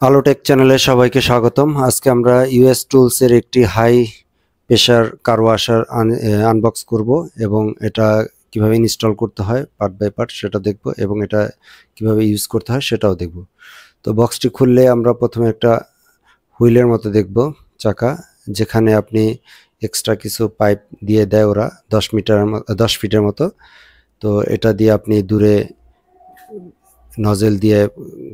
আলোটেক চ্যানেলে সবাইকে স্বাগতম। আজকে আমরা ইউএস টুলসের একটি হাই প্রেশার কার ওয়াশার আনবক্স করব এবং এটা কিভাবে ইনস্টল করতে হয় পার্ট বাই পার্ট সেটা দেখব এবং এটা কিভাবে ইউজ করতে হয় সেটাও দেখব। তো বক্সটি খুললে আমরা প্রথমে একটা হুইলের মতো দেখব চাকা, যেখানে আপনি এক্সট্রা কিছু পাইপ দিয়ে দেয় ওরা 10 ফিটের মতো। তো এটা দিয়ে আপনি দূরে নজেল দিয়ে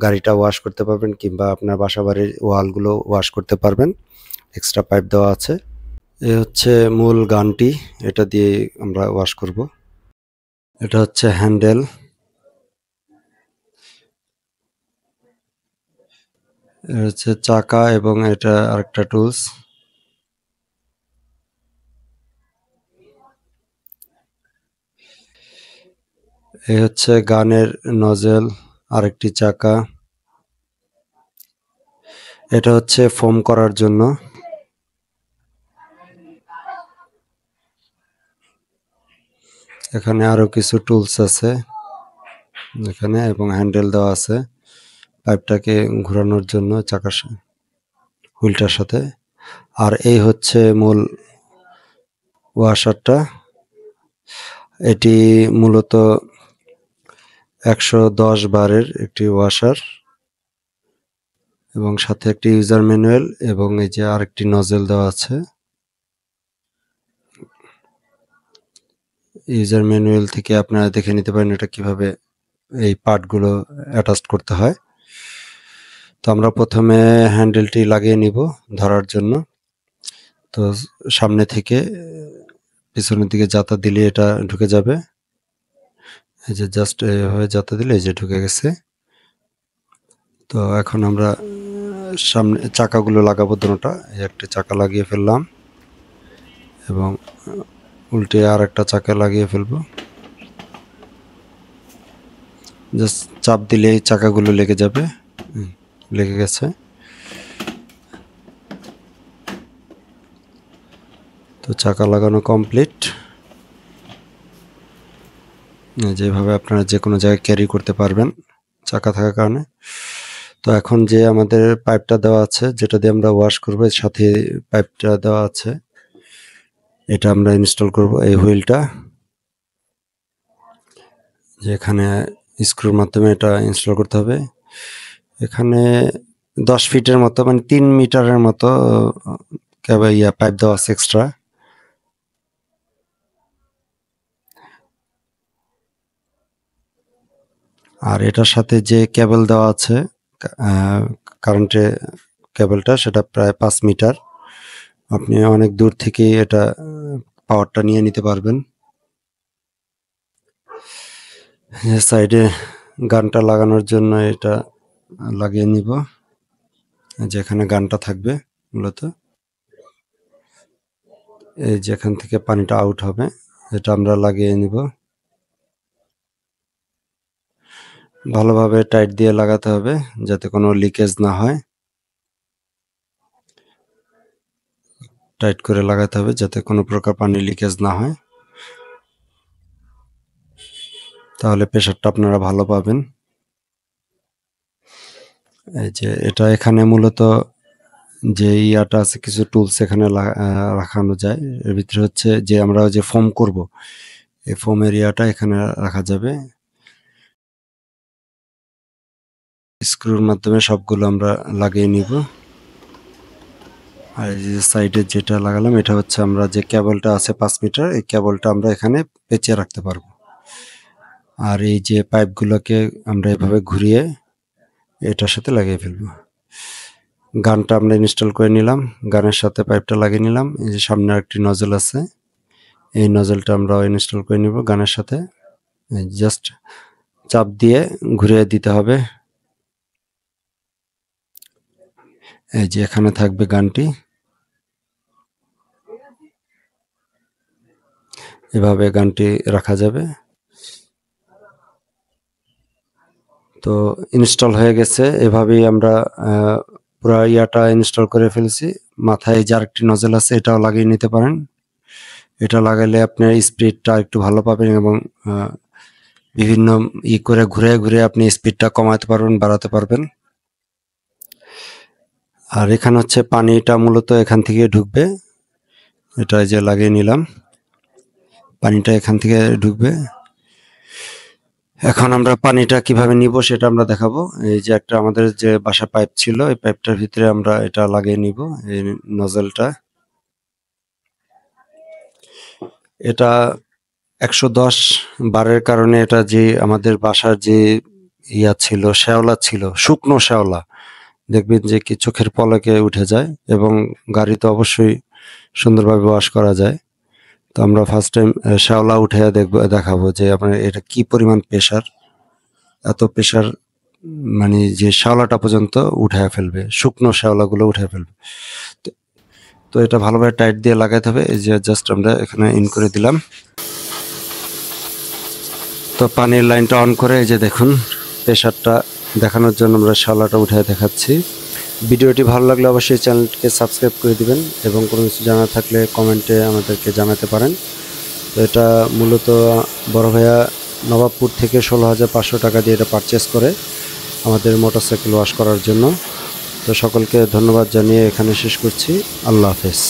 গাড়িটা ওয়াশ করতে পারবেন কিংবা আপনার বাসাবাড়ির ওয়ালগুলো ওয়াশ করতে পারবেন। এক্সট্রা পাইপ দেওয়া আছে। এই হচ্ছে মূল গানটি, এটা দিয়ে আমরা ওয়াশ করব। এটা হচ্ছে হ্যান্ডেল, এটা হচ্ছে চাকা এবং এটা আরেকটা টুলস। এই হচ্ছে গানের নজেল, আরেকটি চাকা। এটা হচ্ছে ফোম করার জন্য। এখানে আরো কিছু টুলস আছে এখানে এবং হ্যান্ডেল দেওয়া আছে পাইপটাকে ঘোরানোর জন্য চাকার হুইলটার সাথে। আর এই হচ্ছে মূল ওয়াশারটা। এটি মূলত 110 বারের একটি ওয়াশার এবং সাথে একটি ইউজার ম্যানুয়াল এবং এই যে আরেকটি নজেল দেওয়া আছে। ইউজার ম্যানুয়াল থেকে আপনারা দেখে নিতে পারেন এটা কিভাবে এই পার্টগুলো অ্যাটাচ করতে হয়। তো আমরা প্রথমে হ্যান্ডেলটি লাগিয়ে নিব ধরার জন্য। তো সামনে থেকে পিছনের দিকে জাতা দিলে এটা ঢুকে যাবে। এই যে জাস্ট এভাবে জাতা দিলে এই যে ঢুকে গেছে। তো এখন আমরা সামনে চাকাগুলো লাগাবো দুটোটা। এই একটা চাকা লাগিয়ে ফেললাম এবং উল্টে আর একটা চাকা লাগিয়ে ফেলবো। জাস্ট চাপ দিলেই চাকাগুলো লেগে যাবে। লেগে গেছে। তো চাকা লাগানো কমপ্লিট। যেভাবে আপনারা যে কোনো জায়গায় ক্যারি করতে পারবেন চাকা থাকার কারণে। তো এখন যে আমাদের পাইপটা দেওয়া আছে যেটা দিয়ে আমরা ওয়াশ করবো, এর সাথে পাইপটা দেওয়া আছে, এটা আমরা ইনস্টল করব। এই হুইলটা যেখানে স্ক্রুর মাধ্যমে এটা ইনস্টল করতে হবে। এখানে 10 ফিটের মতো মানে 3 মিটারের মতো পাইপ দেওয়া আছে এক্সট্রা। আর এটার সাথে যে কেবল দেওয়া আছে কারেন্টের কেবলটা, সেটা প্রায় 5 মিটার। আপনি অনেক দূর থেকে এটা পাওয়ারটা নিয়ে নিতে পারবেন। সাইডে গানটা লাগানোর জন্য এটা লাগিয়ে নিব, যেখানে গানটা থাকবে মূলত। এই যেখান থেকে পানিটা আউট হবে এটা আমরা লাগিয়ে নিব। ভালোভাবে টাইট দিয়ে লাগাতে হবে যাতে কোনো লিকেজ না হয়। টাইট করে লাগাতে হবে যাতে কোনো প্রকার পানি লিকেজ না হয়, তাহলে প্রেসারটা আপনারা ভালো পাবেন। এই যে এটা এখানে মূলত যে ইয়াটা আছে কিছু টুলস এখানে রাখানো যায়। এর ভিতরে হচ্ছে যে আমরা যে ফোম করব এই ফোম এরিয়াটা এখানে রাখা যাবে। স্ক্রুর মাধ্যমে সবগুলো আমরা লাগিয়ে নিব। আর এই যে সাইডে যেটা লাগালাম এটা হচ্ছে আমরা যে কেবলটা আছে 5 মিটার, এই কেবলটা আমরা এখানে পেঁচিয়ে রাখতে পারবো। আর এই যে পাইপগুলোকে আমরা এভাবে ঘুরিয়ে এটার সাথে লাগিয়ে ফেলবো। গানটা আমরা ইনস্টল করে নিলাম, গানের সাথে পাইপটা লাগিয়ে নিলাম। এই যে সামনে একটি নজল আছে, এই নজলটা আমরা ইনস্টল করে নিব গানের সাথে। জাস্ট চাপ দিয়ে ঘুরিয়ে দিতে হবে। এই যে এখানে থাকবে গানটি, এভাবে গানটি রাখা যাবে। তো ইনস্টল হয়ে গেছে। এভাবেই আমরা পুরো ইয়াটা ইনস্টল করে ফেলছি। মাথায় যে আরেকটি নজল আছে এটাও লাগিয়ে নিতে পারেন। এটা লাগাইলে আপনার স্পিডটা একটু ভালো পাবেন এবং বিভিন্ন করে ঘুরে ঘুরে আপনি স্পিডটা কমাতে পারবেন, বাড়াতে পারবেন। আর এখানে হচ্ছে পানিটা মূলত এখান থেকে ঢুকবে, এটা যে লাগিয়ে নিলাম, পানিটা এখান থেকে ঢুকবে। এখন আমরা পানিটা কিভাবে নিব সেটা আমরা দেখাবো। এই যে একটা আমাদের যে বাসা পাইপ ছিল, এই পাইপটার ভিতরে আমরা এটা লাগিয়ে নিব, এই নজলটা। এটা 110 বারের কারণে এটা যে আমাদের বাসার যে ছিল, শ্যাওলা ছিল, শুকনো শ্যাওলা, দেখবেন যে কি চোখের পলকে উঠে যায়, এবং গাড়ি তো অবশ্যই সুন্দরভাবে ওয়াশ করা যায়। তো আমরা ফার্স্ট টাইম শ্যাওলা উঠে দেখাবো যে আপনার এটা কি পরিমাণ প্রেশার, এত প্রেশার মানে যে শ্যাওলাটা পর্যন্ত উঠায় ফেলবে, শুকনো শ্যাওলাগুলো উঠে ফেলবে। তো এটা ভালোভাবে টাইট দিয়ে লাগাইতে হবে। এই যে জাস্ট আমরা এখানে ইন করে দিলাম। তো পানির লাইনটা অন করে এই যে দেখুন প্রেশারটা দেখানোর জন্য আমরা শ্যাওলাটা উঠায় দেখাচ্ছি। ভিডিওটি ভালো লাগলে অবশ্যই চ্যানেলটিকে সাবস্ক্রাইব করে দিবেন, এবং কোনো কিছু জানা থাকলে কমেন্টে আমাদেরকে জানাতে পারেন। তো এটা মূলত বড় ভাইয়া নবাবপুর থেকে 16,500 টাকা দিয়ে এটা পারচেস করে আমাদের মোটরসাইকেল ওয়াশ করার জন্য। তো সকলকে ধন্যবাদ জানিয়ে এখানে শেষ করছি। আল্লাহ হাফেজ।